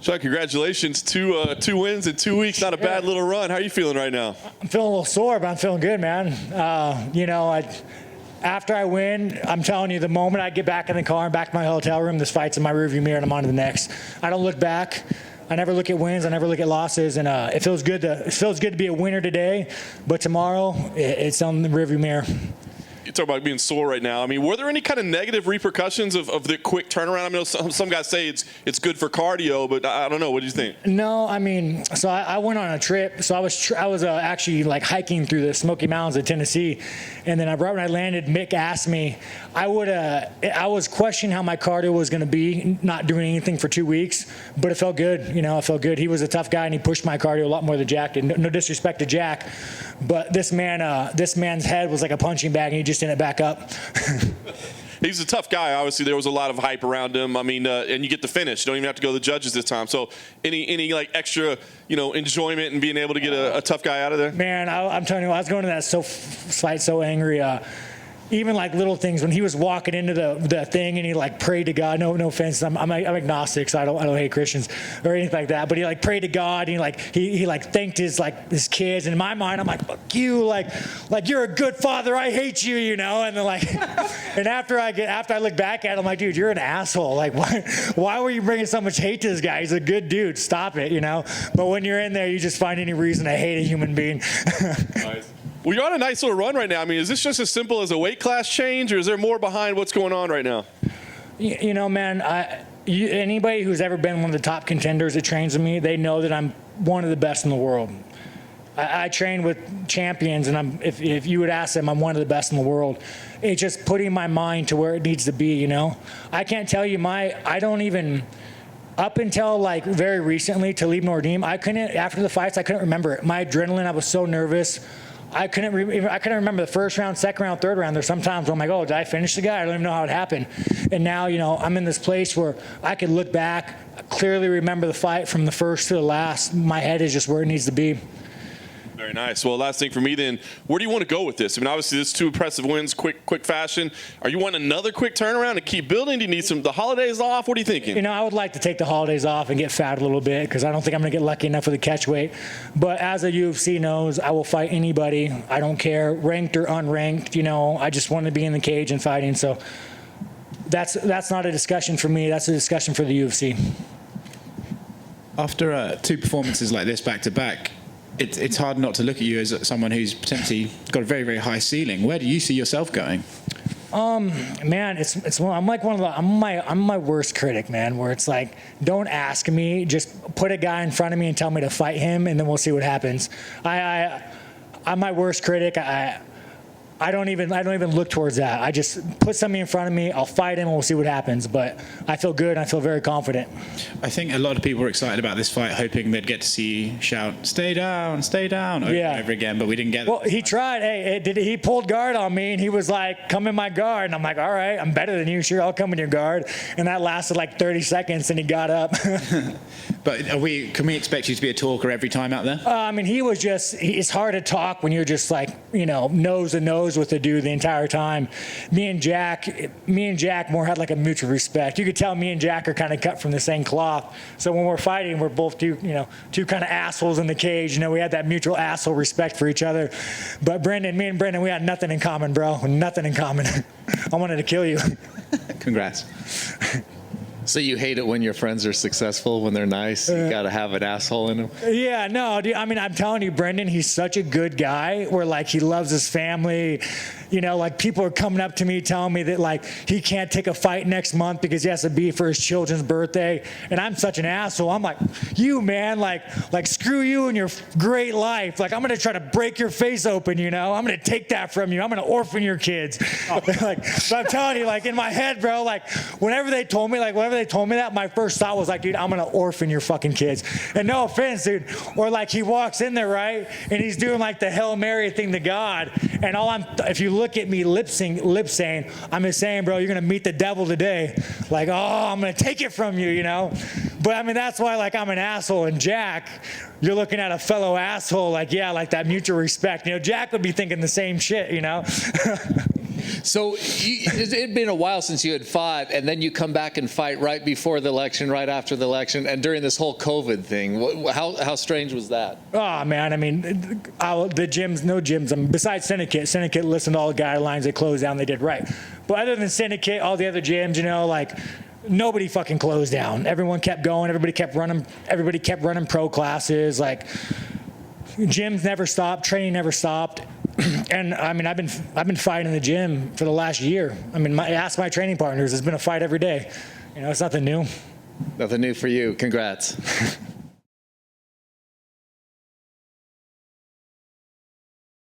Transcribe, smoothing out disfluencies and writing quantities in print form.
Sean, congratulations. Two wins in 2 weeks. Not a bad little run. How are you feeling right now? I'm feeling a little sore, but I'm feeling good, man. After I win, I'm telling you, the moment I get back in the car and back to my hotel room, this fight's in my rearview mirror and I'm on to the next. I don't look back. I never look at wins. I never look at losses. And it feels good to be a winner today, but tomorrow it's on the rearview mirror. You talk about being sore right now. I mean, were there any kind of negative repercussions of the quick turnaround? I mean, some guys say it's good for cardio, but I don't know. What do you think? No, I mean, so I went on a trip. So I was actually like hiking through the Smoky Mountains of Tennessee, and then right when I landed, Mick asked me. I was questioning how my cardio was going to be, not doing anything for 2 weeks, but it felt good. It felt good. He was a tough guy, and he pushed my cardio a lot more than Jack did. No disrespect to Jack, but this man's head was like a punching bag, and he just didn't back up. He's a tough guy. Obviously, there was a lot of hype around him. I mean, and you get the finish. You don't even have to go to the judges this time. So, any like extra, enjoyment in being able to get a tough guy out of there? Man, I'm telling you, I was going to that fight so angry. Even like little things, when he was walking into the thing and he like prayed to God. No offense, I'm agnostic, so I don't hate Christians or anything like that. But he like prayed to God and he thanked his kids. And in my mind, I'm like, fuck you, like you're a good father. I hate you, And then and after I look back at him, I'm like, dude, you're an asshole. Like why were you bringing so much hate to this guy? He's a good dude. Stop it, But when you're in there, you just find any reason to hate a human being. Nice. Well, you're on a nice little run right now. I mean, is this just as simple as a weight class change, or is there more behind what's going on right now? Man, anybody who's ever been one of the top contenders that trains with me, they know that I'm one of the best in the world. I train with champions, and if you would ask them, I'm one of the best in the world. It's just putting my mind to where it needs to be, I can't tell you up until like very recently, Talib Nordim, after the fights, I couldn't remember it. My adrenaline, I was so nervous. I couldn't remember the first round, second round, third round. There's sometimes where I'm like, oh, did I finish the guy? I don't even know how it happened. And now, I'm in this place where I could look back, clearly remember the fight from the first to the last. My head is just where it needs to be. Very nice. Well, last thing for me then, where do you want to go with this? I mean, obviously, this 2 impressive wins, quick fashion. Are you wanting another quick turnaround to keep building? Do you need the holidays off? What are you thinking? I would like to take the holidays off and get fat a little bit because I don't think I'm going to get lucky enough with the catch weight. But as the UFC knows, I will fight anybody. I don't care, ranked or unranked. I just want to be in the cage and fighting. So that's not a discussion for me. That's a discussion for the UFC. After 2 performances like this back to back, it's hard not to look at you as someone who's potentially got a very, very high ceiling. Where do you see yourself going? Man, I'm like I'm my worst critic, man, where it's like, don't ask me, just put a guy in front of me and tell me to fight him, and then we'll see what happens. I'm my worst critic. I don't even look towards that. I just put something in front of me, I'll fight him, and we'll see what happens. But I feel good, and I feel very confident. I think a lot of people were excited about this fight, hoping they'd get to see you shout, stay down, over and over again, but we didn't get that. Well, he tried. Hey, he pulled guard on me, and he was like, come in my guard. And I'm like, all right, I'm better than you. Sure, I'll come in your guard. And that lasted like 30 seconds, and he got up. But can we expect you to be a talker every time out there? I mean, it's hard to talk when you're just like, nose to nose with the dude the entire time. Me and Jack more had like a mutual respect. You could tell me and Jack are kind of cut from the same cloth. So when we're fighting, we're both two kind of assholes in the cage. We had that mutual asshole respect for each other. But me and Brendan, we had nothing in common, bro. Nothing in common. I wanted to kill you. Congrats. So you hate it when your friends are successful, when they're nice? You got to have an asshole in them? Yeah, no, dude, I mean, I'm telling you, Brendan, he's such a good guy where, like, he loves his family. Like, people are coming up to me telling me that, like, he can't take a fight next month because he has to be for his children's birthday. And I'm such an asshole. I'm like, you, man, like screw you and your great life. Like, I'm going to try to break your face open, I'm going to take that from you. I'm going to orphan your kids. So I'm telling you, like, in my head, bro, like, whenever they told me that, my first thought was like, dude, I'm going to orphan your fucking kids. And no offense, dude. Or like he walks in there, right? And he's doing like the Hail Mary thing to God. And if you look at me lip saying, I'm just saying, bro, you're going to meet the devil today. Like, oh, I'm going to take it from you, But I mean, that's why, like, I'm an asshole. And Jack, you're looking at a fellow asshole, like, yeah, like that mutual respect. Jack would be thinking the same shit, So it'd been a while since you had fought, and then you come back and fight right before the election, right after the election, and during this whole COVID thing. How strange was that? Oh, man, I mean, the gyms, no gyms. I mean, besides Syndicate listened to all the guidelines. They closed down. They did right. But other than Syndicate, all the other gyms, you know, like, nobody fucking closed down. Everyone kept going. Everybody kept running pro classes. Like, gyms never stopped. Training never stopped. And I mean, I've been fighting in the gym for the last year. I mean, ask my training partners. It's been a fight every day. You know, it's nothing new. Nothing new for you. Congrats.